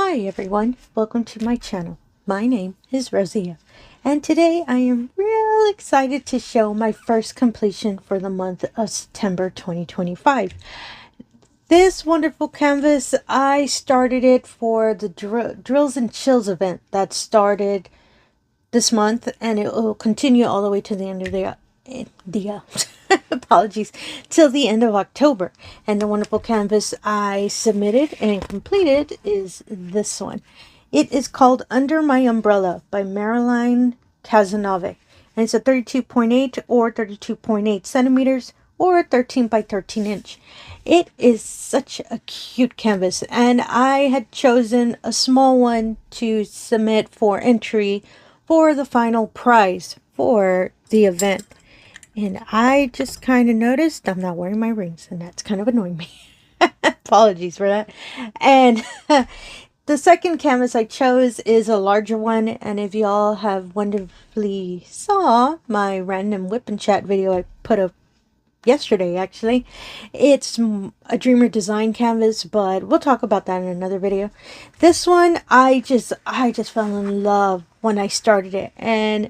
Hi everyone, welcome to my channel. My name is Rosy O, and today I am real excited to show my first completion for the month of September 2025. This wonderful canvas, I started it for the Drills and Chills event that started this month, and it will continue all the way to the end of the apologies, till the end of October. And the wonderful canvas I submitted and completed is this one. It is called Under My Umbrella by Marilyn Casanova, and it's a 32.8 or 32.8 centimeters or 13 by 13 inch. It is such a cute canvas, and I had chosen a small one to submit for entry for the final prize for the event. And I just kind of noticed I'm not wearing my rings, and that's kind of annoying me. Apologies for that. And the second canvas I chose is a larger one. And if y'all have wonderfully saw my random whip and chat video I put up yesterday, actually, it's a Dreamer design canvas, but we'll talk about that in another video. This one, I just fell in love when I started it, and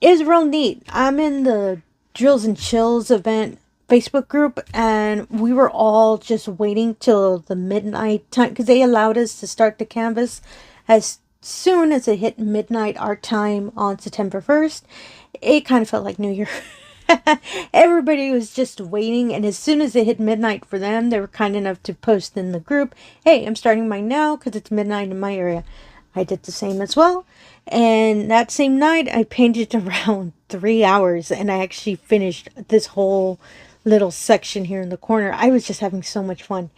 it's real neat. I'm in the Drills and Chills event Facebook group, and we were all just waiting till the midnight time because they allowed us to start the canvas as soon as it hit midnight our time on September 1st. It kind of felt like New Year. Everybody was just waiting, and as soon as it hit midnight for them, they were kind enough to post in the group, hey, I'm starting mine now because it's midnight in my area. I did the same as well, and that same night I painted around 3 hours, and I actually finished this whole little section here in the corner. I was just having so much fun.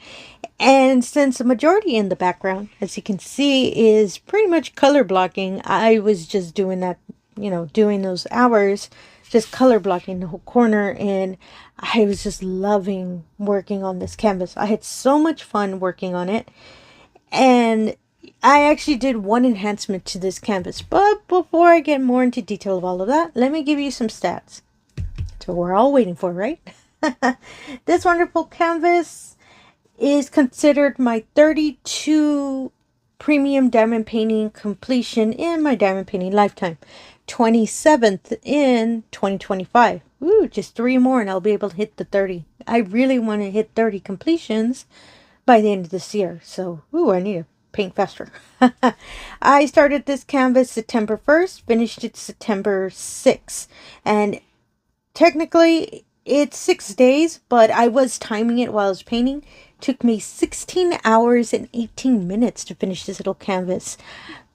And since the majority in the background, as you can see, is pretty much color blocking, I was just doing that, doing those hours, just color blocking the whole corner, and I was just loving working on this canvas. I had so much fun working on it, and I actually did one enhancement to this canvas. But before I get more into detail of all of that, let me give you some stats. That's what we're all waiting for, right? This wonderful canvas is considered my 32 premium diamond painting completion in my diamond painting lifetime. 27th in 2025. Ooh, just 3 more and I'll be able to hit the 30. I really want to hit 30 completions by the end of this year. So, I need to paint faster. I started this canvas September 1st, finished it September 6th. And technically, it's 6 days, but I was timing it while I was painting. It took me 16 hours and 18 minutes to finish this little canvas.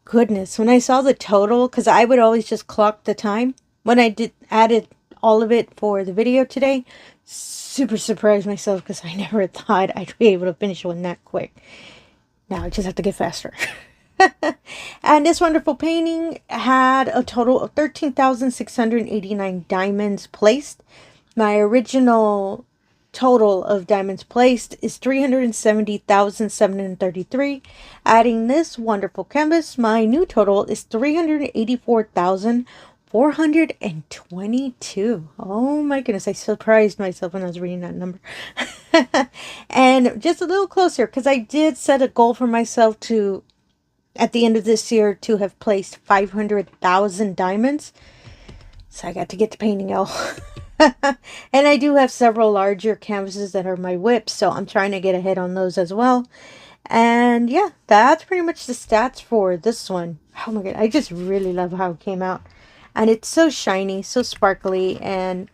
Goodness, when I saw the total, because I would always just clock the time when I added all of it for the video today, super surprised myself because I never thought I'd be able to finish one that quick. Now I just have to get faster. And this wonderful painting had a total of 13,689 diamonds placed. My original total of diamonds placed is 370,733. Adding this wonderful canvas, my new total is 384,422. Oh my goodness, I surprised myself when I was reading that number. And just a little closer, because I did set a goal for myself to, at the end of this year, to have placed 500,000 diamonds. So I got to get to painting, y'all. And I do have several larger canvases that are my whips, so I'm trying to get ahead on those as well. And yeah, that's pretty much the stats for this one. Oh my god, I just really love how it came out. And it's so shiny, so sparkly, and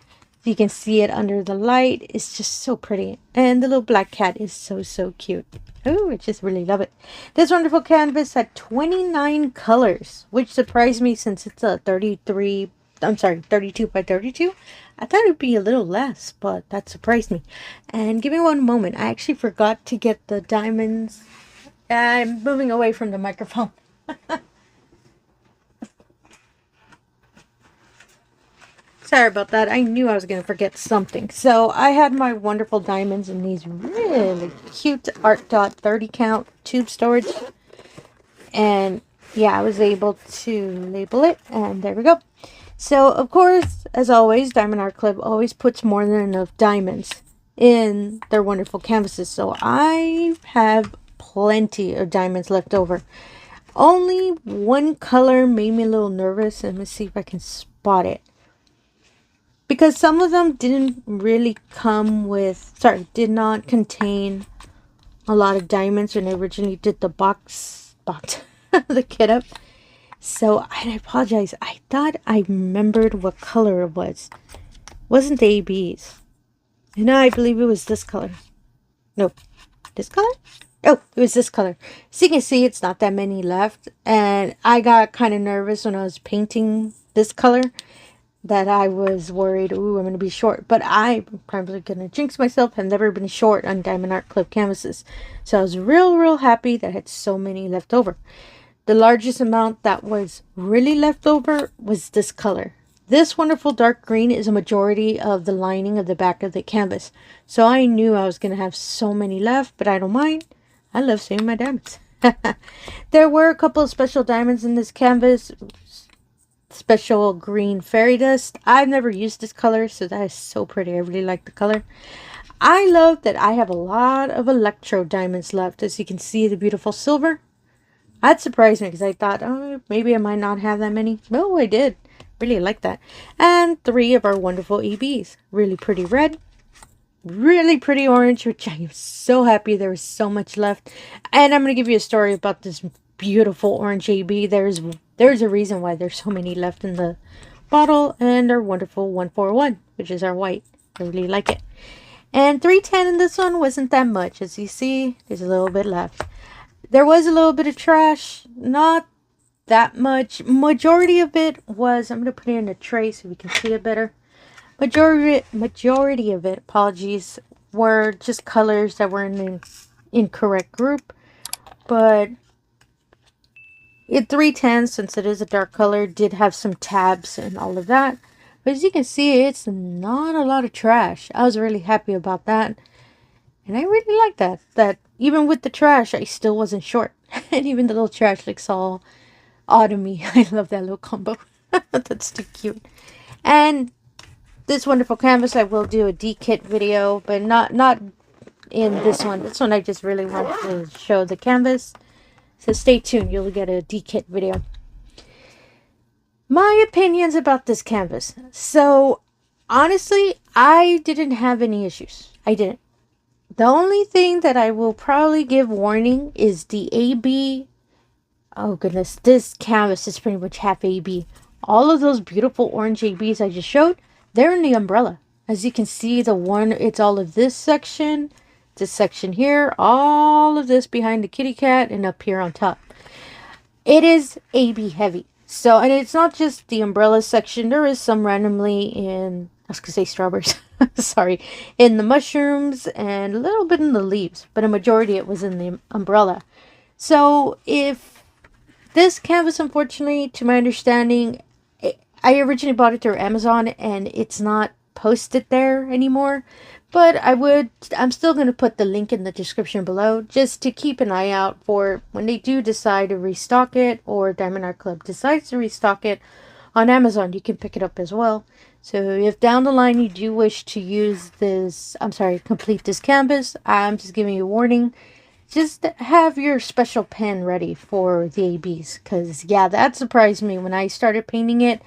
you can see it under the light. It's just so pretty. And the little black cat is so cute. Oh, I just really love it. This wonderful canvas had 29 colors, which surprised me since it's a 32 by 32. I thought it'd be a little less, but that surprised me. And give me one moment. I actually forgot to get the diamonds. I'm moving away from the microphone. Sorry about that. I knew I was going to forget something. So I had my wonderful diamonds in these really cute Art Dot 30 count tube storage. And yeah, I was able to label it. And there we go. So, of course, as always, Diamondart always puts more than enough diamonds in their wonderful canvases. So I have plenty of diamonds left over. Only one color made me a little nervous. Let me see if I can spot it. Because some of them didn't really come with, did not contain a lot of diamonds when I originally did the box, the kit up. So I apologize. I thought I remembered what color it was. It wasn't the ABs. And I believe it was this color. Nope. This color? Oh, it was this color. So you can see it's not that many left. And I got kind of nervous when I was painting this color, that I was worried, ooh, I'm going to be short. But I'm probably going to jinx myself. I've never been short on Diamond Art Club canvases. So I was real happy that I had so many left over. The largest amount that was really left over was this color. This wonderful dark green is a majority of the lining of the back of the canvas. So I knew I was going to have so many left, but I don't mind. I love saving my diamonds. There were a couple of special diamonds in this canvas. Special green fairy dust. I've never used this color, so that is so pretty. I really like the color. I love that I have a lot of electro diamonds left. As you can see, the beautiful silver. That surprised me because I thought, oh, maybe I might not have that many. No, I did. Really like that. And 3 of our wonderful EBs. Really pretty red. Really pretty orange, which I am so happy there was so much left. And I'm going to give you a story about this beautiful orange AB. There's a reason why there's so many left in the bottle. And our wonderful 141, which is our white. I really like it. And 310 in this one wasn't that much. As you see, there's a little bit left. There was a little bit of trash. Not that much. Majority of it was, I'm going to put it in a tray so we can see it better. Majority of it, apologies, were just colors that were in the incorrect group. But it 310, since it is a dark color, did have some tabs and all of that. But as you can see, it's not a lot of trash. I was really happy about that. And I really like that. That even with the trash, I still wasn't short. And even the little trash looks all autumny. I love that little combo. That's too cute. And this wonderful canvas, I will do a D-kit video, but not in this one. This one I just really want to show the canvas. So stay tuned. You'll get a D-kit video. My opinions about this canvas. So honestly, I didn't have any issues. I didn't. The only thing that I will probably give warning is the AB. Oh goodness, this canvas is pretty much half AB. All of those beautiful orange ABs I just showed, they're in the umbrella. As you can see, the one, it's all of this section here, all of this behind the kitty cat, and up here on top. It is AB heavy. So, and it's not just the umbrella section. There is some randomly in, I was going to say strawberries. Sorry. In the mushrooms and a little bit in the leaves. But a majority it was in the umbrella. So, if this canvas, unfortunately, to my understanding, I originally bought it through Amazon and it's not posted there anymore. But I'm still going to put the link in the description below just to keep an eye out for when they do decide to restock it, or Diamond Art Club decides to restock it on Amazon. You can pick it up as well. So if down the line you do wish to use this, complete this canvas, I'm just giving you a warning. Just have your special pen ready for the ABs. Because yeah, that surprised me when I started painting it.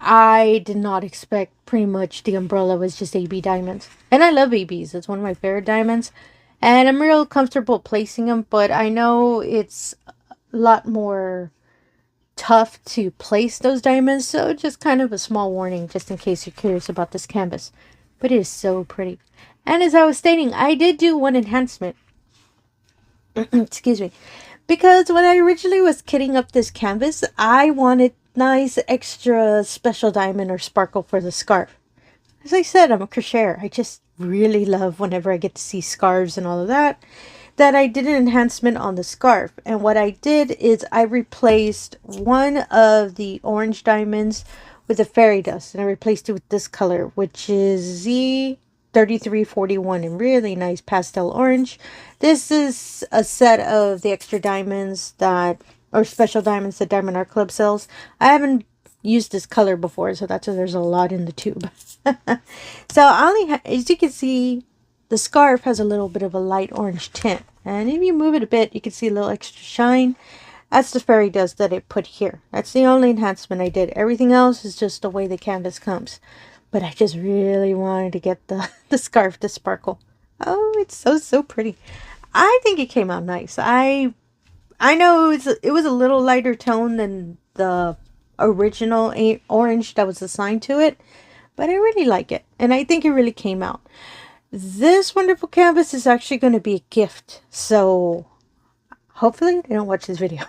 I did not expect pretty much the umbrella was just AB diamonds. And I love ABs. It's one of my favorite diamonds. And I'm real comfortable placing them. But I know it's a lot more tough to place those diamonds. So just kind of a small warning just in case you're curious about this canvas. But it is so pretty. And as I was stating, I did do one enhancement. Excuse me. Because when I originally was kitting up this canvas, I wanted nice extra special diamond or sparkle for the scarf. As I said, I'm a crocheter. I just really love whenever I get to see scarves and all of that. That I did an enhancement on the scarf. And what I did is I replaced one of the orange diamonds with a fairy dust. And I replaced it with this color, which is Z3341 in really nice pastel orange. This is a set of the extra diamonds or special diamonds that Diamond Art Club sells. I haven't used this color before, so that's why there's a lot in the tube. So I only as you can see, the scarf has a little bit of a light orange tint. And if you move it a bit, you can see a little extra shine. That's the fairy dust that I put here. That's the only enhancement I did. Everything else is just the way the canvas comes. But I just really wanted to get the scarf to sparkle. Oh, it's so pretty. I think it came out nice. I know it was a little lighter tone than the original orange that was assigned to it. But I really like it. And I think it really came out. This wonderful canvas is actually going to be a gift. So hopefully they don't watch this video.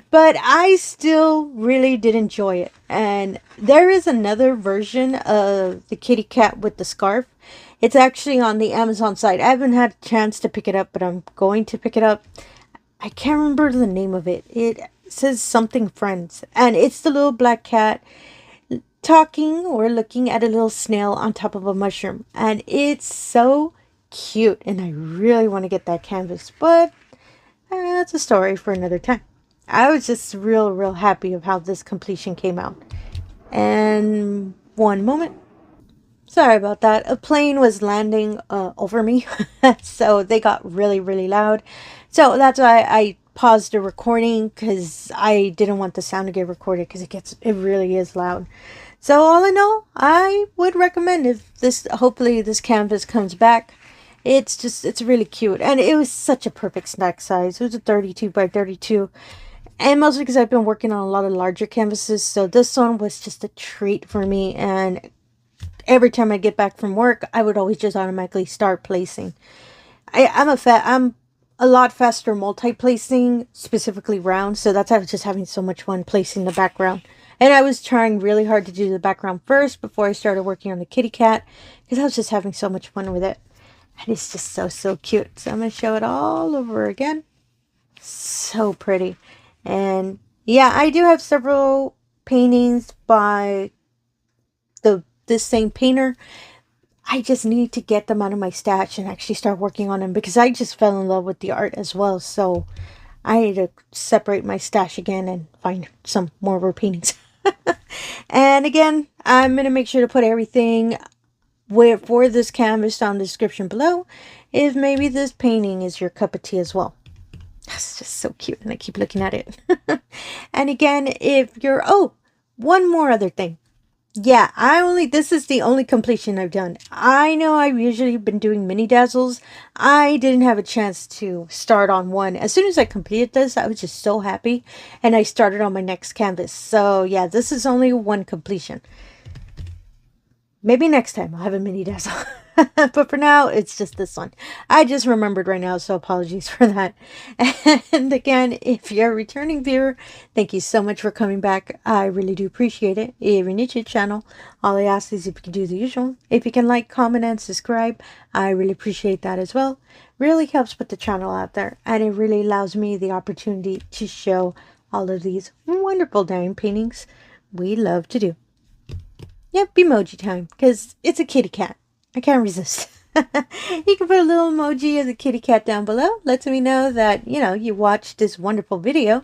But I still really did enjoy it. And there is another version of the kitty cat with the scarf. It's actually on the Amazon site. I haven't had a chance to pick it up, but I'm going to pick it up. I can't remember the name of it. It says something friends. And it's the little black cat talking or looking at a little snail on top of a mushroom. And it's so cute. And I really want to get that canvas. But that's a story for another time. I was just real happy of how this completion came out. And one moment. Sorry about that. A plane was landing over me. So they got really loud. So that's why I paused the recording, because I didn't want the sound to get recorded, because it really is loud. So all in all, I would recommend, if hopefully this canvas comes back. It's really cute. And it was such a perfect snack size. It was a 32 by 32. And mostly because I've been working on a lot of larger canvases. So this one was just a treat for me. And every time I get back from work, I would always just automatically start placing. I'm a lot faster multi-placing, specifically round. So that's why I was just having so much fun placing the background. And I was trying really hard to do the background first before I started working on the kitty cat, because I was just having so much fun with it. And it's just so cute. So I'm going to show it all over again. So pretty. And yeah, I do have several paintings by this same painter. I just need to get them out of my stash and actually start working on them, because I just fell in love with the art as well. So I need to separate my stash again and find some more of her paintings. And again, I'm going to make sure to put everything for this canvas down in the description below, if maybe this painting is your cup of tea as well. That's just so cute, and I keep looking at it. And again, if you're, one more other thing. Yeah, this is the only completion I've done. I know I've usually been doing mini dazzles. I didn't have a chance to start on one. As soon as I completed this, I was just so happy, and I started on my next canvas. So yeah, this is only one completion. Maybe next time I'll have a mini dazzle. But for now, it's just this one. I just remembered right now, so apologies for that. And again, if you're a returning viewer, thank you so much for coming back. I really do appreciate it. If you're new to the channel, all I ask is if you can do the usual. If you can like, comment, and subscribe, I really appreciate that as well. Really helps put the channel out there, and it really allows me the opportunity to show all of these wonderful diamond paintings we love to do. Yep, emoji time, because it's a kitty cat. I can't resist. You can put a little emoji of the kitty cat down below. Lets me know that, you watched this wonderful video.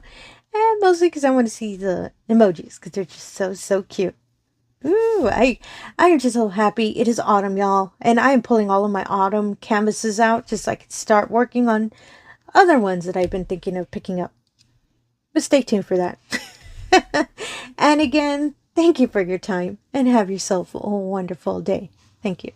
And mostly because I want to see the emojis, because they're just so cute. Ooh, I am just so happy. It is autumn, y'all. And I am pulling all of my autumn canvases out, just so I can start working on other ones that I've been thinking of picking up. But stay tuned for that. And again, thank you for your time, and have yourself a wonderful day. Thank you.